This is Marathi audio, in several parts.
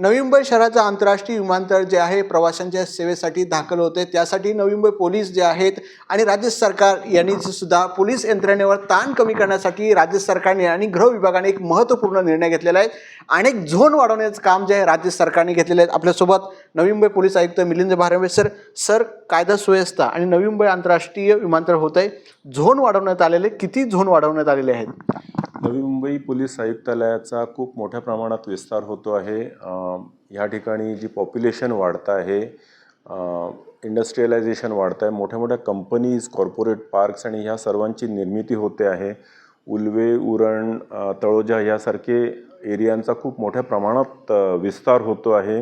नवी मुंबई शहराचं आंतरराष्ट्रीय विमानतळ जे आहे प्रवाशांच्या सेवेसाठी दाखल होते, त्यासाठी नवी मुंबई पोलीस जे आहेत आणि राज्य सरकार यांनी सुद्धा पोलीस यंत्रणेवर ताण कमी करण्यासाठी राज्य सरकारने आणि गृह विभागाने एक महत्त्वपूर्ण निर्णय घेतलेला आहे। अनेक झोन वाढवण्याचं काम जे आहे राज्य सरकारने घेतलेलं आहे। आपल्यासोबत नवी मुंबई पोलीस आयुक्त मिलिंद भारंबे सर, कायदा सुव्यवस्था आणि नवी मुंबई आंतरराष्ट्रीय विमानतळ होत आहे, झोन वाढवण्यात आलेले, किती झोन वाढवण्यात आलेले आहेत? नवी मुंबई पोलीस आयुक्तालयाचा खूप मोठ्या प्रमाणात विस्तार होतो आहे। या ठिकाणी जी पॉप्युलेशन वाढत आहे, इंडस्ट्रियलायझेशन वाढत आहे, मोठ्या मोठ्या कंपनीज, कॉर्पोरेट पार्क्स आणि ह्या सर्वांची निर्मिती होते आहे। उल्वे, उरण, तळोजा यासारखे एरियांचा खूप मोठ्या प्रमाणात विस्तार होतो आहे।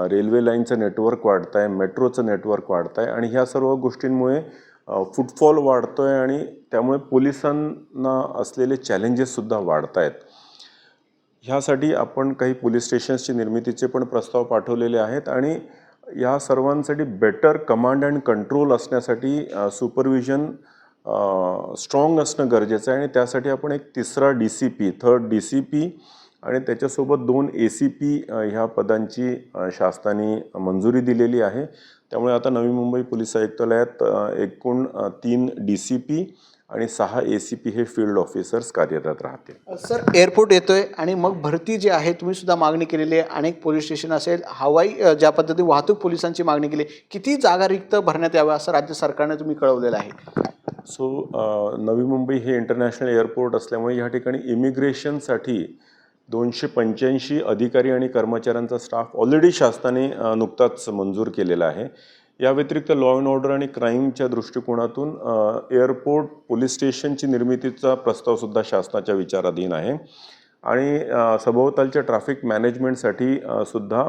रेल्वे लाईनचं नेटवर्क वाढतं आहे, मेट्रोचं नेटवर्क वाढतं आहे आणि ह्या सर्व गोष्टींमुळे फुटफॉल वाढतो आहे आणि त्यामुळे पोलिसांना असलेले चॅलेंजेससुद्धा वाढत आहेत। ह्यासाठी आपण काही पोलीस स्टेशन्सची निर्मितीचे पण प्रस्ताव पाठवलेले आहेत आणि या सर्वांसाठी बेटर कमांड अँड कंट्रोल असण्यासाठी सुपरविजन स्ट्रॉंग असणं गरजेचं आहे आणि त्यासाठी आपण एक तिसरा DCP, थर्ड DCP आणि त्याच्यासोबत 2 ACP ह्या पदांची शासनाने मंजुरी दिलेली आहे। त्यामुळे आता नवी मुंबई पोलीस आयुक्तालयात एकूण 3 DCP आणि 6 ACP हे फील्ड ऑफिसर्स कार्यरत राहतील। सर, एअरपोर्ट येतोय आणि मग भरती जी आहे तुम्ही सुद्धा मागणी केलेली आहे, अनेक पोलीस स्टेशन असेल, हवाई ज्या पद्धतीने वाहतूक पोलिसांची मागणी केली, किती जागा रिक्त भरण्यात याव्या असं राज्य सरकारने तुम्ही कळवलेलं आहे? नवी मुंबई हे इंटरनॅशनल एअरपोर्ट असल्यामुळे या ठिकाणी इमिग्रेशनसाठी 285 अधिकारी आणि कर्मचाऱ्यांचा स्टाफ ऑलरेडी शासनाने नुकताच मंजूर केलेला आहे। या व्यतिरिक्त लॉ अँड ऑर्डर आणि क्राईमच्या दृष्टिकोनातून एअरपोर्ट पोलीस स्टेशनची निर्मितीचा प्रस्तावसुद्धा शासनाच्या विचाराधीन आहे आणि सभोवतालच्या ट्रॅफिक मॅनेजमेंटसाठी सुद्धा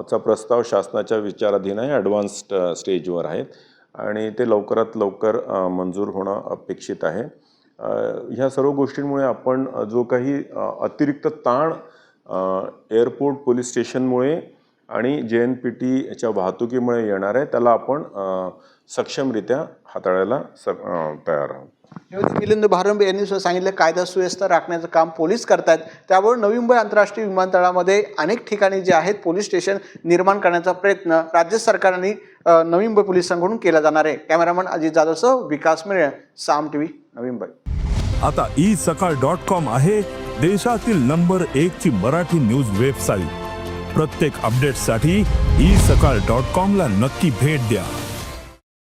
चा प्रस्ताव शासनाच्या विचाराधीन आहे, ॲडव्हान्स्ड स्टेजवर आहेत आणि ते लवकरात लवकर मंजूर होणं अपेक्षित आहे। ह्या सर्व गोष्टींमुळे आपण जो काही अतिरिक्त ताण एअरपोर्ट पोलीस स्टेशनमुळे आणि JNPTच्या वाहतुकीमुळे येणार आहे त्याला आपण सक्षमरित्या हाताळायला तयार आहोत। मिलिंद भारंबे यांनी सांगितलं कायदा सुव्यवस्था राखण्याचं काम पोलीस करतात, त्यामुळे नवी मुंबई आंतरराष्ट्रीय विमानतळामध्ये अनेक ठिकाणी जे आहेत पोलीस स्टेशन निर्माण करण्याचा प्रयत्न राज्य सरकारने नवी मुंबई पोलिसांकडून केला जाणार आहे। कॅमेरामन अजित जाधवसह विकास मिळे, साम TV, नवी मुंबई। आता isakal.com आहे देशातील नंबर 1 ची मराठी न्यूज वेबसाईट। प्रत्येक अपडेटसाठी isakal.com ला नक्की भेट द्या।